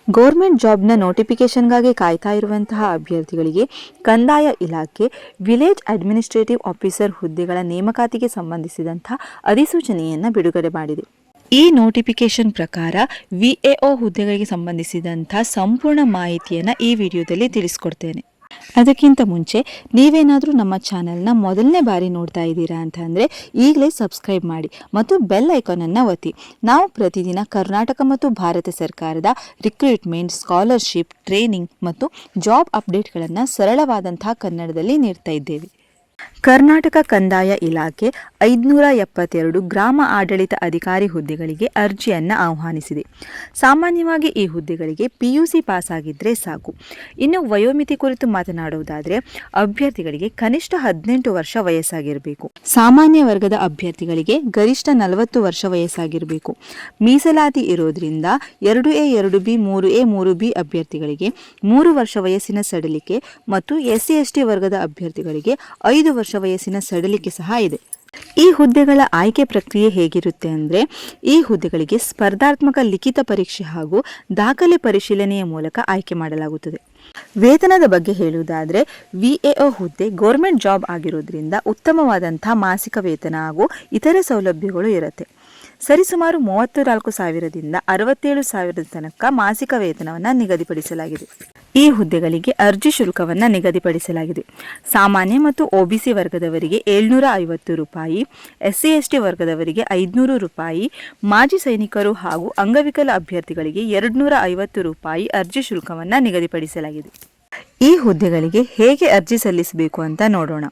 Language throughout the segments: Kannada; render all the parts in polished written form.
ಗೌರ್ಮೆಂಟ್ ಜಾಬ್ನ ನೋಟಿಫಿಕೇಷನ್ಗಾಗಿ ಕಾಯ್ತಾ ಇರುವಂತಹ ಅಭ್ಯರ್ಥಿಗಳಿಗೆ ಕಂದಾಯ ಇಲಾಖೆ ವಿಲೇಜ್ ಅಡ್ಮಿನಿಸ್ಟ್ರೇಟಿವ್ ಆಫೀಸರ್ ಹುದ್ದೆಗಳ ನೇಮಕಾತಿಗೆ ಸಂಬಂಧಿಸಿದಂತಹ ಅಧಿಸೂಚನೆಯನ್ನು ಬಿಡುಗಡೆ ಮಾಡಿದೆ. ಈ ನೋಟಿಫಿಕೇಶನ್ ಪ್ರಕಾರ ವಿಎಒ ಹುದ್ದೆಗಳಿಗೆ ಸಂಬಂಧಿಸಿದಂಥ ಸಂಪೂರ್ಣ ಮಾಹಿತಿಯನ್ನು ಈ ವಿಡಿಯೋದಲ್ಲಿ ತಿಳಿಸ್ಕೊಡ್ತೇನೆ. ಅದಕ್ಕಿಂತ ಮುಂಚೆ ನೀವೇನಾದರೂ ನಮ್ಮ ಚಾನೆಲ್ನ ಮೊದಲನೇ ಬಾರಿ ನೋಡ್ತಾ ಇದ್ದೀರಾ ಅಂತ ಅಂದರೆ ಈಗಲೇ ಸಬ್ಸ್ಕ್ರೈಬ್ ಮಾಡಿ ಮತ್ತು ಬೆಲ್ ಐಕಾನನ್ನು ಒತ್ತಿ. ನಾವು ಪ್ರತಿದಿನ ಕರ್ನಾಟಕ ಮತ್ತು ಭಾರತ ಸರ್ಕಾರದ ರಿಕ್ರೂಟ್ಮೆಂಟ್, ಸ್ಕಾಲರ್ಶಿಪ್, ಟ್ರೈನಿಂಗ್ ಮತ್ತು ಜಾಬ್ ಅಪ್ಡೇಟ್ಗಳನ್ನು ಸರಳವಾದಂತಹ ಕನ್ನಡದಲ್ಲಿ ನೀಡ್ತಾ ಇದ್ದೇವೆ. ಕರ್ನಾಟಕ ಕಂದಾಯ ಇಲಾಖೆ 572 ಗ್ರಾಮ ಆಡಳಿತ ಅಧಿಕಾರಿ ಹುದ್ದೆಗಳಿಗೆ ಅರ್ಜಿಯನ್ನು ಆಹ್ವಾನಿಸಿದೆ. ಸಾಮಾನ್ಯವಾಗಿ ಈ ಹುದ್ದೆಗಳಿಗೆ PUC ಪಾಸ್ ಆಗಿದ್ದರೆ ಸಾಕು. ಇನ್ನು ವಯೋಮಿತಿ ಕುರಿತು ಮಾತನಾಡುವುದಾದರೆ ಅಭ್ಯರ್ಥಿಗಳಿಗೆ ಕನಿಷ್ಠ 18 ವರ್ಷ ವಯಸ್ಸಾಗಿರಬೇಕು. ಸಾಮಾನ್ಯ ವರ್ಗದ ಅಭ್ಯರ್ಥಿಗಳಿಗೆ ಗರಿಷ್ಠ 40 ವರ್ಷ ವಯಸ್ಸಾಗಿರಬೇಕು. ಮೀಸಲಾತಿ ಇರೋದ್ರಿಂದ 2A 2B 3A 3B ಅಭ್ಯರ್ಥಿಗಳಿಗೆ 3 ವರ್ಷ ವಯಸ್ಸಿನ ಸಡಿಲಿಕೆ ಮತ್ತು SC/ST ವರ್ಗದ ಅಭ್ಯರ್ಥಿಗಳಿಗೆ 5 ವರ್ಷ ವಯಸ್ಸಿನ ಸಡಿಲಿಕೆ ಸಹ ಇದೆ. ಈ ಹುದ್ದೆಗಳ ಆಯ್ಕೆ ಪ್ರಕ್ರಿಯೆ ಹೇಗಿರುತ್ತೆ ಅಂದರೆ ಈ ಹುದ್ದೆಗಳಿಗೆ ಸ್ಪರ್ಧಾತ್ಮಕ ಲಿಖಿತ ಪರೀಕ್ಷೆ ಹಾಗೂ ದಾಖಲೆ ಪರಿಶೀಲನೆಯ ಮೂಲಕ ಆಯ್ಕೆ ಮಾಡಲಾಗುತ್ತದೆ. ವೇತನದ ಬಗ್ಗೆ ಹೇಳುವುದಾದರೆ ವಿಎಒ ಹುದ್ದೆ ಗೌರ್ಮೆಂಟ್ ಜಾಬ್ ಆಗಿರೋದ್ರಿಂದ ಉತ್ತಮವಾದಂಥ ಮಾಸಿಕ ವೇತನ ಹಾಗೂ ಇತರೆ ಸೌಲಭ್ಯಗಳು ಇರುತ್ತೆ. ಸರಿಸುಮಾರು 34,000ದಿಂದ 67,000 ತನಕ ಮಾಸಿಕ ವೇತನವನ್ನು ನಿಗದಿಪಡಿಸಲಾಗಿದೆ. ಈ ಹುದ್ದೆಗಳಿಗೆ ಅರ್ಜಿ ಶುಲ್ಕವನ್ನು ನಿಗದಿಪಡಿಸಲಾಗಿದೆ. ಸಾಮಾನ್ಯ ಮತ್ತು OBC ವರ್ಗದವರಿಗೆ 750 ರೂಪಾಯಿ, SC/ST ವರ್ಗದವರಿಗೆ 500 ರೂಪಾಯಿ, ಮಾಜಿ ಸೈನಿಕರು ಹಾಗೂ ಅಂಗವಿಕಲ ಅಭ್ಯರ್ಥಿಗಳಿಗೆ 250 ರೂಪಾಯಿ ಅರ್ಜಿ ಶುಲ್ಕವನ್ನು ನಿಗದಿಪಡಿಸಲಾಗಿದೆ. ಈ ಹುದ್ದೆಗಳಿಗೆ ಹೇಗೆ ಅರ್ಜಿ ಸಲ್ಲಿಸಬೇಕು ಅಂತ ನೋಡೋಣ.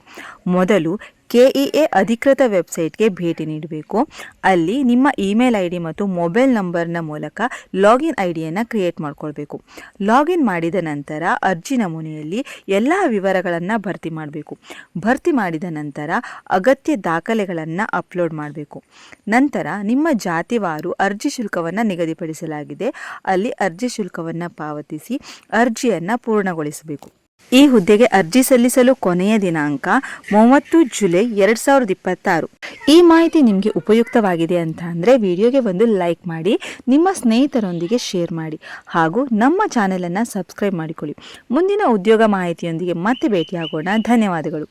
ಮೊದಲು KEA ಅಧಿಕೃತ ವೆಬ್ಸೈಟ್ಗೆ ಭೇಟಿ ನೀಡಬೇಕು. ಅಲ್ಲಿ ನಿಮ್ಮ ಇಮೇಲ್ ID ಮತ್ತು ಮೊಬೈಲ್ ನಂಬರ್ನ ಮೂಲಕ ಲಾಗಿನ್ ಐಡಿಯನ್ನು ಕ್ರಿಯೇಟ್ ಮಾಡ್ಕೊಳ್ಬೇಕು. ಲಾಗಿನ್ ಮಾಡಿದ ನಂತರ ಅರ್ಜಿ ನಮೂನೆಯಲ್ಲಿ ಎಲ್ಲ ವಿವರಗಳನ್ನು ಭರ್ತಿ ಮಾಡಬೇಕು. ಭರ್ತಿ ಮಾಡಿದ ನಂತರ ಅಗತ್ಯ ದಾಖಲೆಗಳನ್ನು ಅಪ್ಲೋಡ್ ಮಾಡಬೇಕು. ನಂತರ ನಿಮ್ಮ ಜಾತಿವಾರು ಅರ್ಜಿ ಶುಲ್ಕವನ್ನು ನಿಗದಿಪಡಿಸಲಾಗಿದೆ. ಅಲ್ಲಿ ಅರ್ಜಿ ಶುಲ್ಕವನ್ನು ಪಾವತಿಸಿ ಅರ್ಜಿಯನ್ನು ಪೂರ್ಣಗೊಳಿಸಬೇಕು. ಈ ಹುದ್ದೆಗೆ ಅರ್ಜಿ ಸಲ್ಲಿಸಲು ಕೊನೆಯ ದಿನಾಂಕ 30 ಜುಲೈ 2026. ಈ ಮಾಹಿತಿ ನಿಮಗೆ ಉಪಯುಕ್ತವಾಗಿದೆ ಅಂತ ಅಂದರೆ ವಿಡಿಯೋಗೆ ಒಂದು ಲೈಕ್ ಮಾಡಿ, ನಿಮ್ಮ ಸ್ನೇಹಿತರೊಂದಿಗೆ ಶೇರ್ ಮಾಡಿ ಹಾಗೂ ನಮ್ಮ ಚಾನೆಲನ್ನು ಸಬ್ಸ್ಕ್ರೈಬ್ ಮಾಡಿಕೊಳ್ಳಿ. ಮುಂದಿನ ಉದ್ಯೋಗ ಮಾಹಿತಿಯೊಂದಿಗೆ ಮತ್ತೆ ಭೇಟಿಯಾಗೋಣ. ಧನ್ಯವಾದಗಳು.